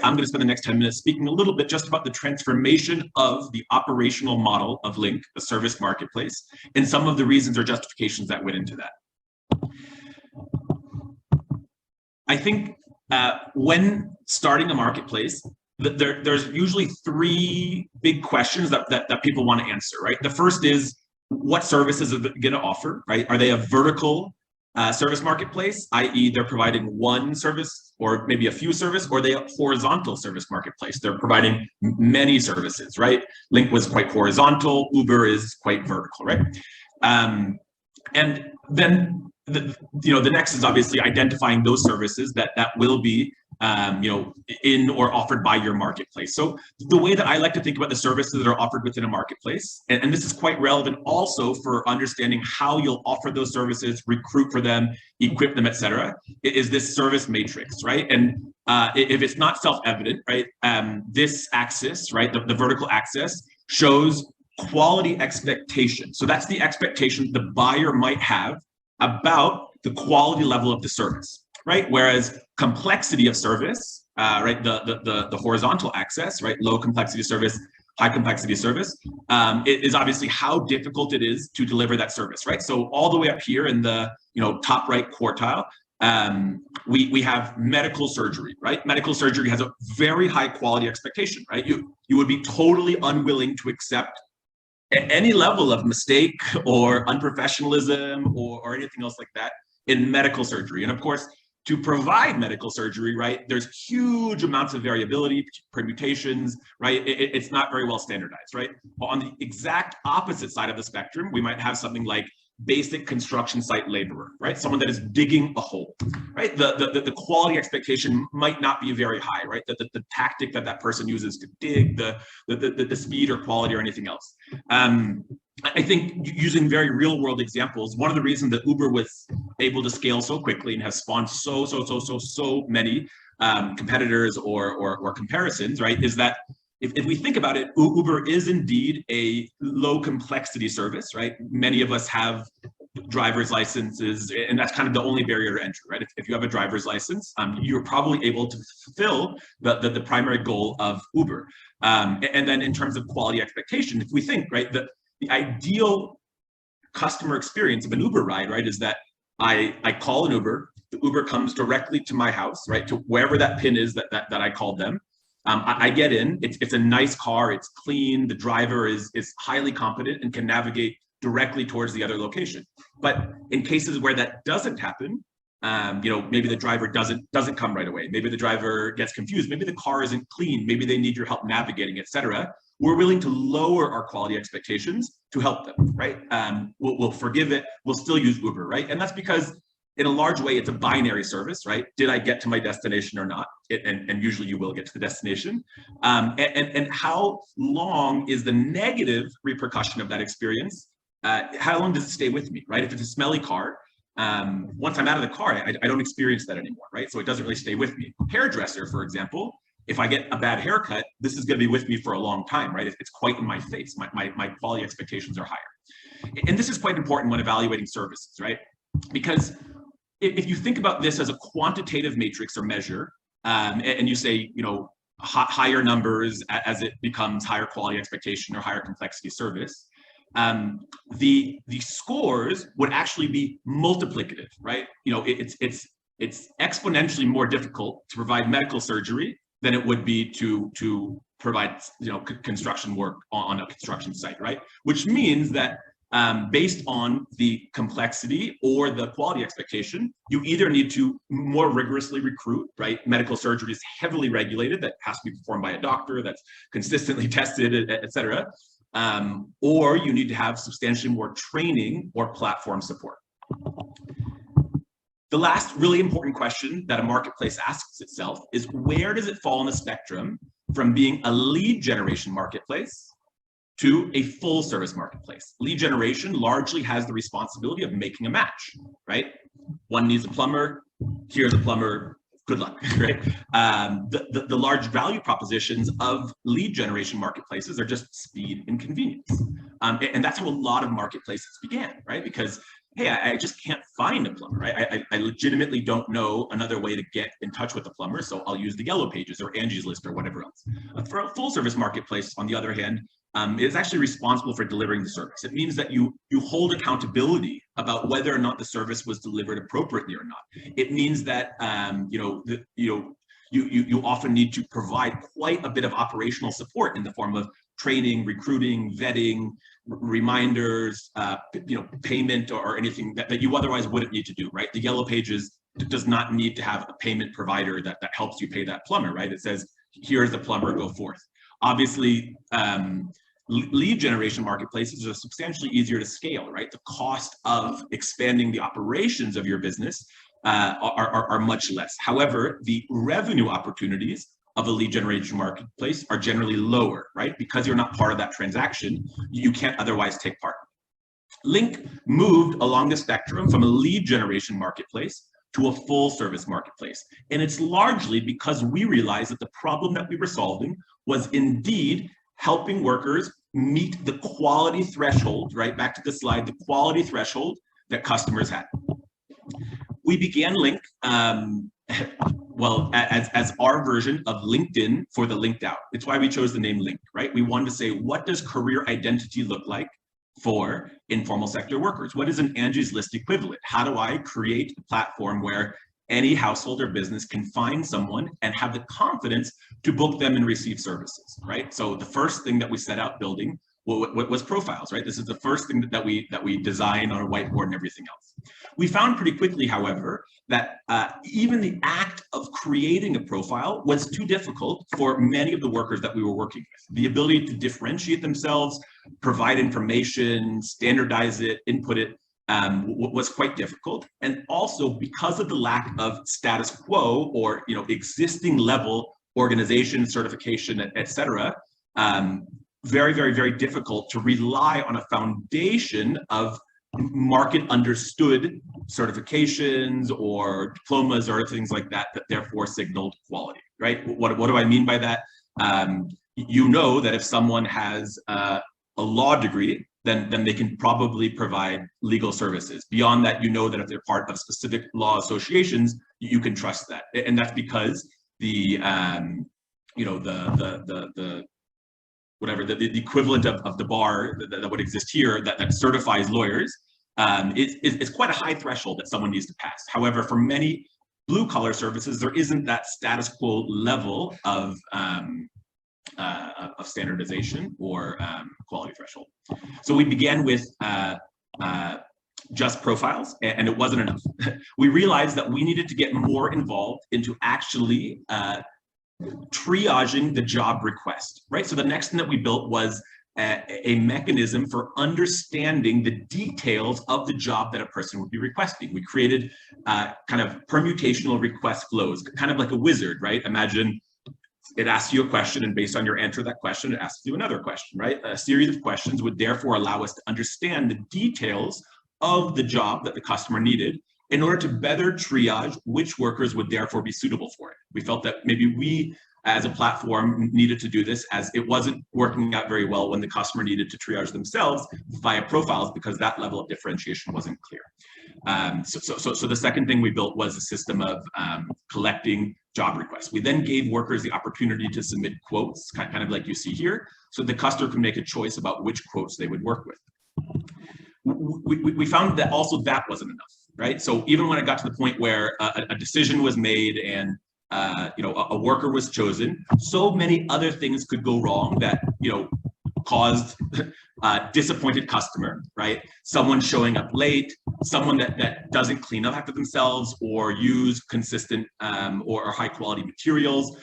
I'm going to spend the next 10 minutes speaking a little bit just about the transformation of the operational model of Lynk, the service marketplace, and some of the reasons or justifications that went into that. I think when starting a marketplace, there's usually three big questions that people want to answer, right? The first is, what services are they going to offer, right? Are they a vertical service marketplace, i.e. they're providing one service or maybe a few services, or are they a horizontal service marketplace? They're providing many services, right? Lynk was quite horizontal, Uber is quite vertical, right? And then the next is obviously identifying those services that will be in or offered by your marketplace. So the way that I like to think about the services that are offered within a marketplace, and this is quite relevant also for understanding how you'll offer those services, recruit for them, equip them, etc., is this service matrix, right? And if it's not self-evident, right, this axis, right, the vertical axis shows quality expectation. So that's the expectation the buyer might have about the quality level of the service, right? Whereas complexity of service, right, the horizontal axis, right, low complexity service, high complexity service, it is obviously how difficult it is to deliver that service, right? So all the way up here in the top right quartile, we have medical surgery, right? Medical surgery has a very high quality expectation, right? You would be totally unwilling to accept any level of mistake or unprofessionalism or anything else like that in medical surgery. And of course, to provide medical surgery, right, there's huge amounts of variability, permutations, right? It's not very well standardized, right? But on the exact opposite side of the spectrum, we might have something like basic construction site laborer, right? Someone that is digging a hole, right? The quality expectation might not be very high, right? The tactic that person uses to dig, the speed or quality or anything else. I think using very real world examples, one of the reasons that Uber was able to scale so quickly and has spawned so many competitors or comparisons, right, is that if we think about it, Uber is indeed a low complexity service, right? Many of us have driver's licenses, and that's kind of the only barrier to entry, right? If you have a driver's license, you're probably able to fulfill the primary goal of Uber. And then in terms of quality expectation, if we think, right, the ideal customer experience of an Uber ride, right, is that I call an Uber, the Uber comes directly to my house, right, to wherever that pin is that I called them. I get in, it's a nice car, it's clean, the driver is highly competent and can navigate directly towards the other location. But in cases where that doesn't happen, maybe the driver doesn't come right away, maybe the driver gets confused, maybe the car isn't clean, maybe they need your help navigating, etc., we're willing to lower our quality expectations to help them, right? We'll forgive it, we'll still use Uber, right? And that's because in a large way, it's a binary service, right? Did I get to my destination or not? And usually you will get to the destination. And how long is the negative repercussion of that experience? How long does it stay with me, right? If it's a smelly car, once I'm out of the car, I don't experience that anymore, right? So it doesn't really stay with me. Hairdresser, for example, if I get a bad haircut, this is going to be with me for a long time, right? It's quite in my face. My quality expectations are higher. And this is quite important when evaluating services, right? Because if you think about this as a quantitative matrix or measure, and you say, higher numbers as it becomes higher quality expectation or higher complexity service, the scores would actually be multiplicative, right? It's exponentially more difficult to provide medical surgery than it would be to provide construction work on a construction site, right? Which means that based on the complexity or the quality expectation, you either need to more rigorously recruit, right? Medical surgery is heavily regulated, that has to be performed by a doctor, that's consistently tested, et cetera. Or you need to have substantially more training or platform support. The last really important question that a marketplace asks itself is, where does it fall on the spectrum from being a lead generation marketplace to a full service marketplace? Lead generation largely has the responsibility of making a match, right? One needs a plumber, here's a plumber, good luck, right? The large value propositions of lead generation marketplaces are just speed and convenience. And that's how a lot of marketplaces began, right? Because hey, I just can't find a plumber, right? I legitimately don't know another way to get in touch with a plumber, so I'll use the Yellow Pages or Angie's List or whatever else. For a full service marketplace, on the other hand, is actually responsible for delivering the service. It means that you hold accountability about whether or not the service was delivered appropriately or not. It means that you often need to provide quite a bit of operational support in the form of training, recruiting, vetting, reminders, payment, or anything that you otherwise wouldn't need to do, right? The Yellow Pages does not need to have a payment provider that helps you pay that plumber, right? It says, here's the plumber, go forth. Obviously, lead generation marketplaces are substantially easier to scale, right? The cost of expanding the operations of your business are much less. However, the revenue opportunities of a lead generation marketplace are generally lower, right? Because you're not part of that transaction, you can't otherwise take part. Lynk moved along the spectrum from a lead generation marketplace to a full service marketplace. And it's largely because we realized that the problem that we were solving was indeed helping workers meet the quality threshold, right? Back to the slide, the quality threshold that customers had. We began Lynk, well, as our version of LinkedIn for the linked out. It's why we chose the name Lynk, right? We wanted to say, what does career identity look like for informal sector workers? What is an Angie's List equivalent? How do I create a platform where any household or business can find someone and have the confidence to book them and receive services, right? So the first thing that we set out building was profiles, right? This is the first thing that we designed on a whiteboard and everything else. We found pretty quickly, however, that even the act of creating a profile was too difficult for many of the workers that we were working with. The ability to differentiate themselves, provide information, standardize it, input it, was quite difficult. And also because of the lack of status quo or existing level organization, certification, et cetera, very, very, very difficult to rely on a foundation of market understood certifications or diplomas or things like that therefore signaled quality, right? What do I mean by that? You know that if someone has a law degree, then they can probably provide legal services. Beyond that, you know that if they're part of specific law associations, you can trust that. And that's because the equivalent of the bar that would exist here that certifies lawyers is quite a high threshold that someone needs to pass. However, for many blue collar services, there isn't that status quo level of standardization or quality threshold. So we began with just profiles, and it wasn't enough. We realized that we needed to get more involved into actually triaging the job request, right? So the next thing that we built was a mechanism for understanding the details of the job that a person would be requesting. We created kind of permutational request flows, kind of like a wizard, right? Imagine it asks you a question, and based on your answer to that question, it asks you another question, right? A series of questions would therefore allow us to understand the details of the job that the customer needed in order to better triage which workers would therefore be suitable for it. We felt that maybe we, as a platform, needed to do this, as it wasn't working out very well when the customer needed to triage themselves via profiles, because that level of differentiation wasn't clear. So the second thing we built was a system of collecting job requests. We then gave workers the opportunity to submit quotes, kind of like you see here, so the customer can make a choice about which quotes they would work with. We found that also that wasn't enough, right? So even when it got to the point where a decision was made and a worker was chosen, so many other things could go wrong that caused a disappointed customer, right? Someone showing up late, someone that doesn't clean up after themselves or use consistent or high quality materials,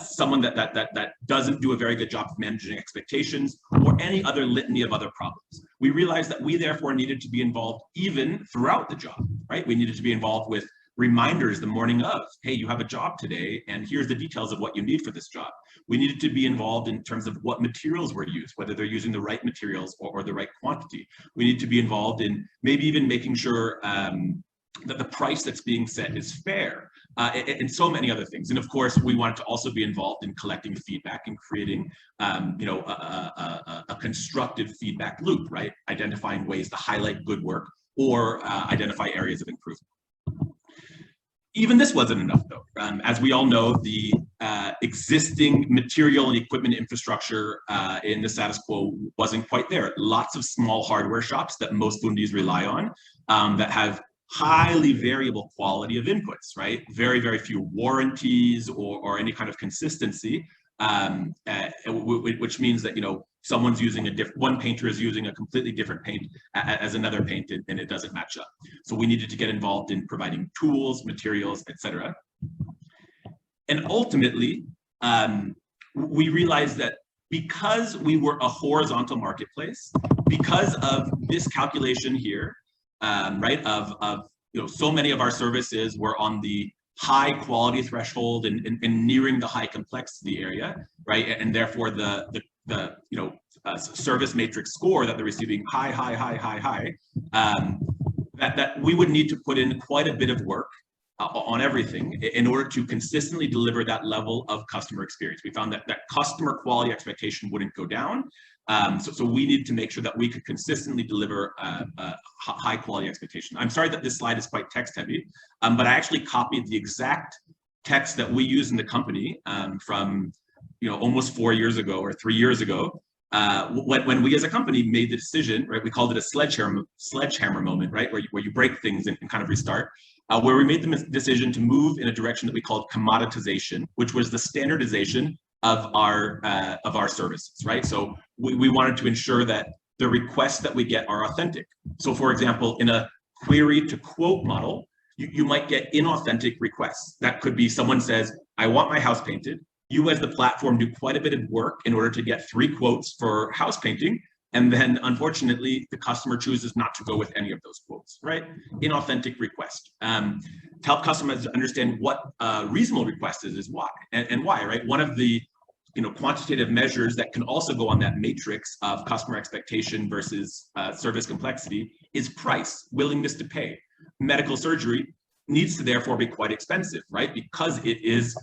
someone that doesn't do a very good job of managing expectations, or any other litany of other problems. We realized that we therefore needed to be involved even throughout the job, right? We needed to be involved with reminders the morning of, hey, you have a job today, and here's the details of what you need for this job. We needed to be involved in terms of what materials were used, whether they're using the right materials or the right quantity. We need to be involved in maybe even making sure that the price that's being set is fair, and so many other things. And of course, we wanted to also be involved in collecting feedback and creating a constructive feedback loop, right? Identifying ways to highlight good work or identify areas of improvement. Even this wasn't enough, though. As we all know, the existing material and equipment infrastructure in the status quo wasn't quite there. Lots of small hardware shops that most Fundis rely on that have highly variable quality of inputs, right? Very, very few warranties or any kind of consistency, which means that, you know, someone's using one painter is using a completely different paint as another paint, and it doesn't match up. So we needed to get involved in providing tools, materials, etc. And ultimately, we realized that because we were a horizontal marketplace, because of this calculation here, right, of you know, so many of our services were on the high quality threshold and nearing the high complexity area, right, and therefore the you know, service matrix score that they're receiving high, that we would need to put in quite a bit of work on everything in order to consistently deliver that level of customer experience. We found that customer quality expectation wouldn't go down. So we needed to make sure that we could consistently deliver a high quality expectation. I'm sorry that this slide is quite text heavy, but I actually copied the exact text that we use in the company from, you know, almost 4 years ago or 3 years ago, when we as a company made the decision, right? We called it a sledgehammer moment, right? Where you break things and kind of restart. Where we made the decision to move in a direction that we called commoditization, which was the standardization of our services, right? So we wanted to ensure that the requests that we get are authentic. So for example, in a query to quote model, you might get inauthentic requests. That could be someone says, I want my house painted. You as the platform do quite a bit of work in order to get 3 quotes for house painting. And then unfortunately, the customer chooses not to go with any of those quotes, right? Inauthentic request. To help customers understand what a reasonable request is why, and why, right? One of the, you know, quantitative measures that can also go on that matrix of customer expectation versus service complexity is price, willingness to pay. Medical surgery needs to therefore be quite expensive, right? Because it is,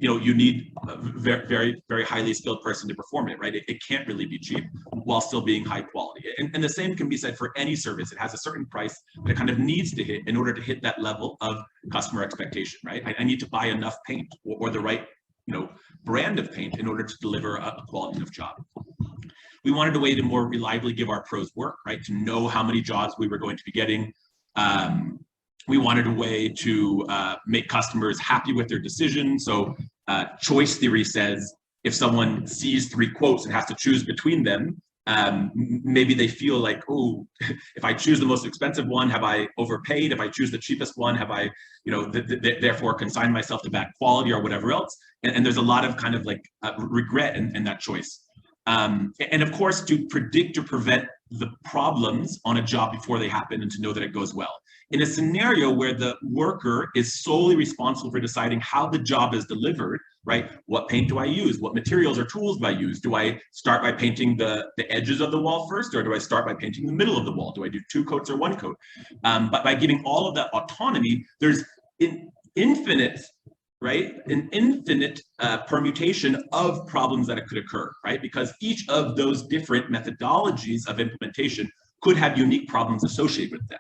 you know, you need a very, very highly skilled person to perform it, right? It can't really be cheap while still being high quality. And the same can be said for any service. It has a certain price that it kind of needs to hit in order to hit that level of customer expectation, right? I need to buy enough paint or the right, you know, brand of paint in order to deliver a quality of job. We wanted a way to more reliably give our pros work, right? To know how many jobs we were going to be getting. We wanted a way to make customers happy with their decision. So choice theory says if someone sees 3 quotes and has to choose between them, maybe they feel like, oh, if I choose the most expensive one, have I overpaid? If I choose the cheapest one, have I, you know, therefore consigned myself to bad quality or whatever else? And there's a lot of kind of like regret in that choice. And of course, to predict or prevent the problems on a job before they happen and to know that it goes well. In a scenario where the worker is solely responsible for deciding how the job is delivered, right? What paint do I use? What materials or tools do I use? Do I start by painting the edges of the wall first, or do I start by painting the middle of the wall? Do I do 2 coats or 1 coat? But by giving all of that autonomy, there's an infinite permutation of problems that could occur, right? Because each of those different methodologies of implementation could have unique problems associated with them.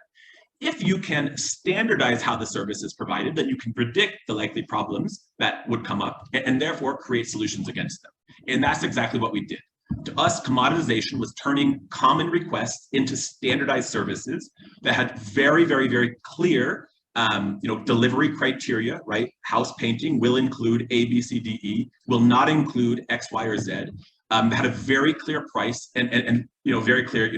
If you can standardize how the service is provided, then you can predict the likely problems that would come up and therefore create solutions against them. And that's exactly what we did. To us, commoditization was turning common requests into standardized services that had very, very, very clear delivery criteria, right? House painting will include A, B, C, D, E, will not include X, Y, or Z. Had a very clear price and very clear,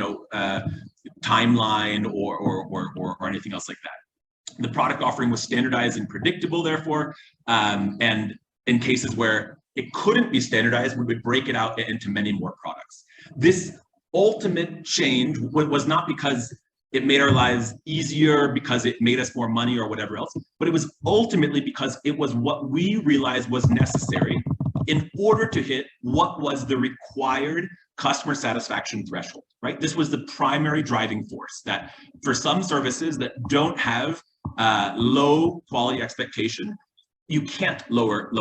timeline or anything else like that. The product offering was standardized and predictable, therefore, and in cases where it couldn't be standardized, we would break it out into many more products. This ultimate change was not because it made our lives easier, because it made us more money or whatever else, but it was ultimately because it was what we realized was necessary in order to hit what was the required customer satisfaction threshold, right? This was the primary driving force, that for some services that don't have low quality expectation, you can't lower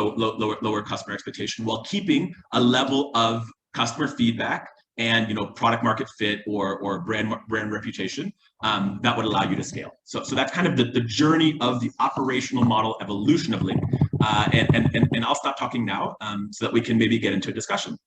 customer expectation while keeping a level of customer feedback and product market fit or brand reputation that would allow you to scale. So that's kind of the journey of the operational model evolution of Lynk. And I'll stop talking now so that we can maybe get into a discussion.